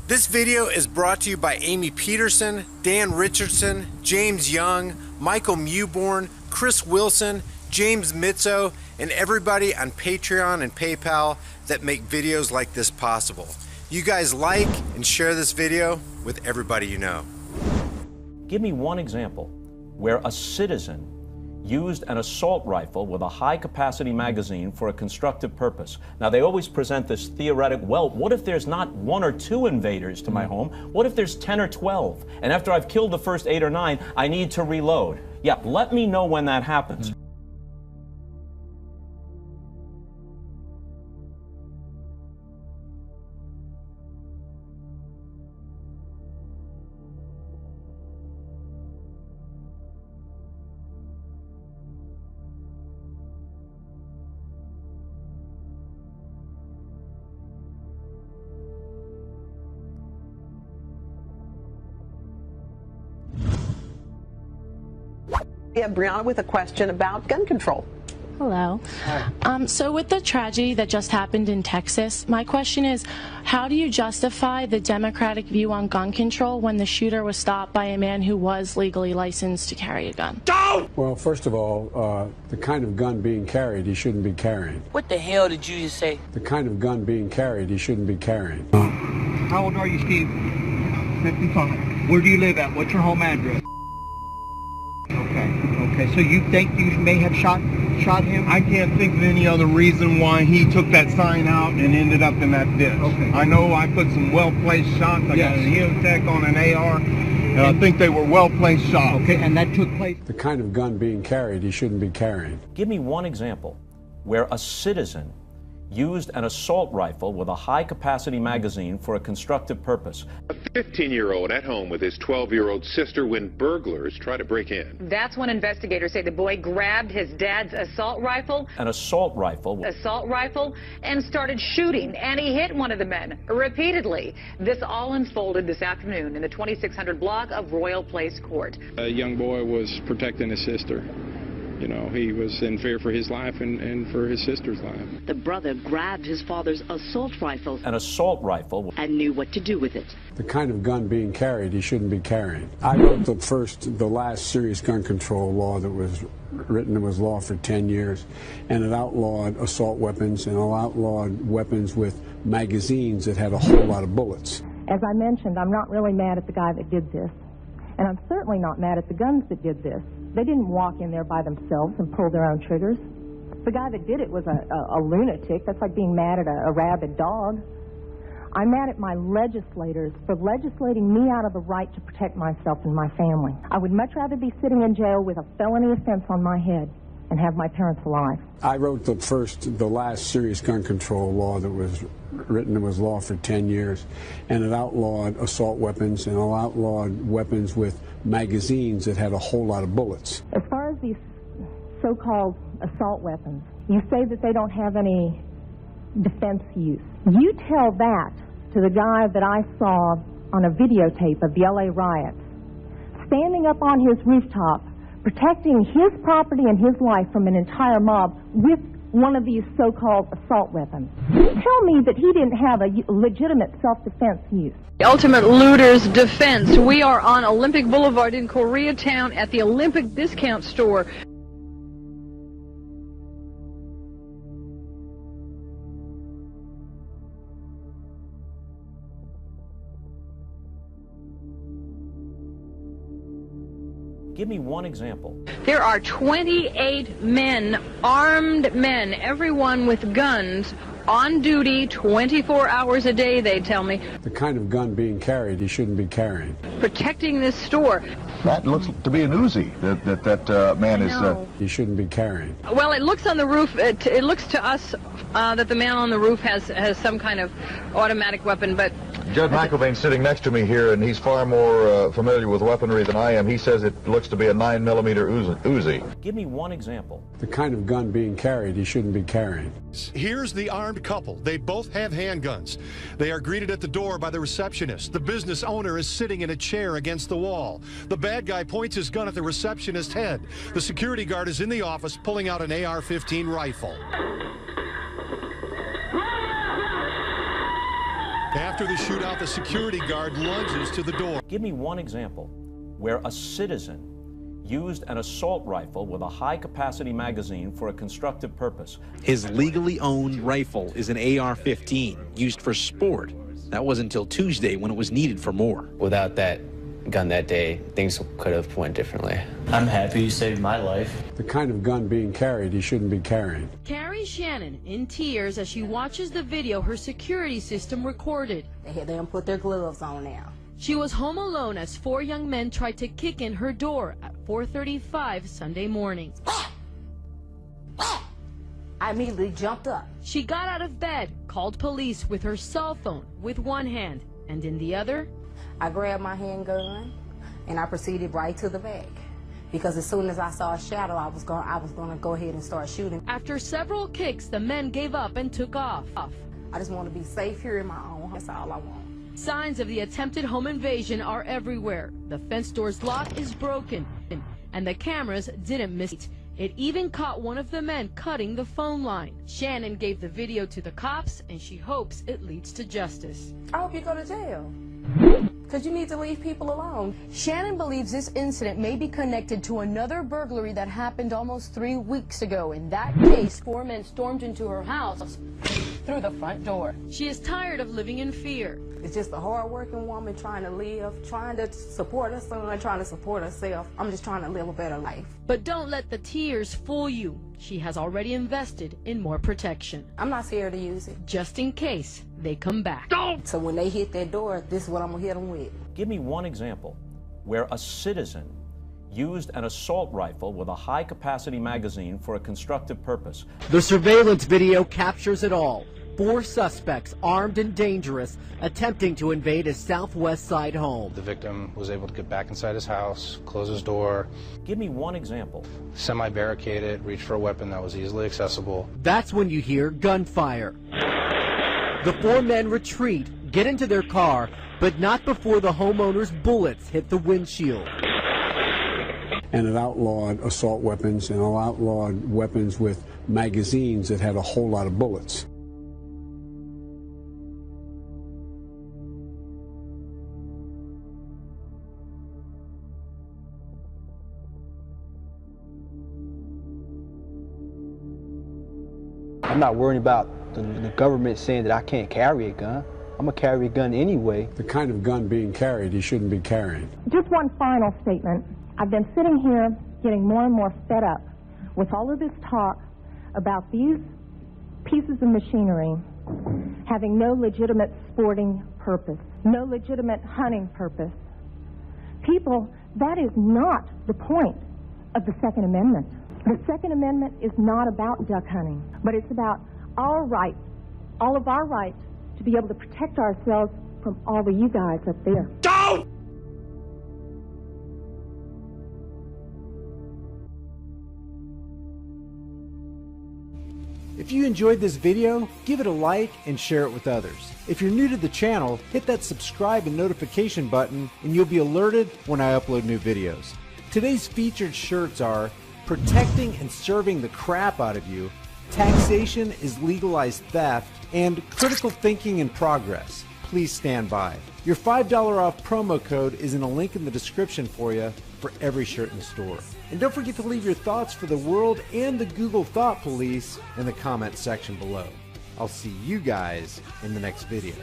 This video is brought to you by Amy Peterson, Dan Richardson, James Young, Michael Mewborn, Chris Wilson, James Mitzo, and everybody on Patreon and PayPal that make videos like this possible. You guys like and share this video with everybody you know. Give me one example where a citizen used an assault rifle with a high-capacity magazine for a constructive purpose. Now, they always present this theoretic, well, what if there's not 1 or 2 invaders to my home? What if there's 10 or 12? And after I've killed the first 8 or 9, I need to reload. Yeah, let me know when that happens. We have Brianna with a question about gun control. Hello. Hi. So with the tragedy that just happened in Texas, my question is, how do you justify the Democratic view on gun control when the shooter was stopped by a man who was legally licensed to carry a gun? Well, first of all, the kind of gun being carried, he shouldn't be carrying. What the hell did you just say? The kind of gun being carried, he shouldn't be carrying. How old are you, Steve? 55. Where do you live at? What's your home address? Okay, so you think you may have shot him? I can't think of any other reason why he took that sign out and ended up in that ditch. Okay. I know I put some well-placed shots. I got an Highimpactflix on an AR, and I think they were well-placed shots. Okay, and that took place? The kind of gun being carried, he shouldn't be carrying. Give me one example where a citizen used an assault rifle with a high-capacity magazine for a constructive purpose. A 15-year-old at home with his 12-year-old sister when burglars try to break in. That's when investigators say the boy grabbed his dad's assault rifle. An assault rifle. And started shooting, and he hit one of the men repeatedly. This all unfolded this afternoon in the 2600 block of Royal Place Court. A young boy was protecting his sister. You know, he was in fear for his life and for his sister's life. The brother grabbed his father's assault rifle. An assault rifle. And knew what to do with it. The kind of gun being carried, he shouldn't be carrying. I wrote the last serious gun control law that was written. It was law for 10 years, and it outlawed assault weapons and it outlawed weapons with magazines that had a whole lot of bullets. As I mentioned, I'm not really mad at the guy that did this, and I'm certainly not mad at the guns that did this. They didn't walk in there by themselves and pull their own triggers. The guy that did it was a lunatic. That's like being mad at a rabid dog. I'm mad at my legislators for legislating me out of the right to protect myself and my family. I would much rather be sitting in jail with a felony offense on my head and have my parents alive. I wrote the last serious gun control law that was written. It was law for 10 years, and it outlawed assault weapons and it outlawed weapons with magazines that had a whole lot of bullets. As far as these so-called assault weapons, you say that they don't have any defense use. You tell that to the guy that I saw on a videotape of the LA riots, standing up on his rooftop, protecting his property and his life from an entire mob with one of these so-called assault weapons. You tell me that he didn't have a legitimate self-defense use. The Ultimate Looter's Defense. We are on Olympic Boulevard in Koreatown at the Olympic Discount Store. Give me one example. There are 28 men, armed men, everyone with guns, on duty 24 hours a day, they tell me. The kind of gun being carried, he shouldn't be carrying. Protecting this store. That looks to be an Uzi that man is... He shouldn't be carrying. Well, it looks on the roof, it looks to us that the man on the roof has some kind of automatic weapon, but... Judge McElvaine's sitting next to me here, and he's far more familiar with weaponry than I am. He says it looks to be a 9mm Uzi. Give me one example. The kind of gun being carried, he shouldn't be carrying. Here's the armed couple. They both have handguns. They are greeted at the door by the receptionist. The business owner is sitting in a chair against the wall. The bad guy points his gun at the receptionist's head. The security guard is in the office pulling out an AR-15 rifle. After the shootout, the security guard lunges to the door. Give me one example where a citizen used an assault rifle with a high-capacity magazine for a constructive purpose. His legally owned rifle is an AR-15 used for sport. That wasn't until Tuesday when it was needed for more. Without that gun that day, things could have went differently. I'm happy you saved my life. The kind of gun being carried, he shouldn't be carrying. Carrie Shannon in tears as she watches the video her security system recorded. They had them put their gloves on now. She was home alone as 4 young men tried to kick in her door at 4:35 Sunday morning. I immediately jumped up. She got out of bed, called police with her cell phone with one hand, and in the other, I grabbed my handgun and I proceeded right to the back. Because as soon as I saw a shadow, I was going to go ahead and start shooting. After several kicks, the men gave up and took off. I just want to be safe here in my own home. That's all I want. Signs of the attempted home invasion are everywhere. The fence door's lock is broken, and the cameras didn't miss it. It even caught one of the men cutting the phone line. Shannon gave the video to the cops, and she hopes it leads to justice. I hope you go to jail. Because you need to leave people alone. Shannon believes this incident may be connected to another burglary that happened almost 3 weeks ago. In that case, 4 men stormed into her house through the front door. She is tired of living in fear. It's just a hard-working woman trying to live, trying to support her son, trying to support herself. I'm just trying to live a better life. But don't let the tears fool you. She has already invested in more protection. I'm not scared to use it. Just in case they come back. So when they hit that door, this is what I'm going to hit them with. Give me one example where a citizen used an assault rifle with a high-capacity magazine for a constructive purpose. The surveillance video captures it all. 4 suspects, armed and dangerous, attempting to invade his southwest side home. The victim was able to get back inside his house, close his door. Give me one example. Semi-barricaded, reach for a weapon that was easily accessible. That's when you hear gunfire. The 4 men retreat, get into their car, but not before the homeowner's bullets hit the windshield. And it outlawed assault weapons and it outlawed weapons with magazines that had a whole lot of bullets. I'm not worried about the government saying that I can't carry a gun. I'm going to carry a gun anyway. The kind of gun being carried, he shouldn't be carrying. Just one final statement. I've been sitting here getting more and more fed up with all of this talk about these pieces of machinery having no legitimate sporting purpose, no legitimate hunting purpose. People, that is not the point of the Second Amendment. The Second Amendment is not about duck hunting, but it's about our right, all of our rights, to be able to protect ourselves from all of you guys up there. Don't! If you enjoyed this video, give it a like and share it with others. If you're new to the channel, hit that subscribe and notification button and you'll be alerted when I upload new videos. Today's featured shirts are Protecting and Serving the Crap Out of You, Taxation is Legalized Theft, and Critical Thinking in Progress. Please stand by. Your $5 off promo code is in a link in the description for you for every shirt in the store. And don't forget to leave your thoughts for the world and the Google Thought Police in the comment section below. I'll see you guys in the next video.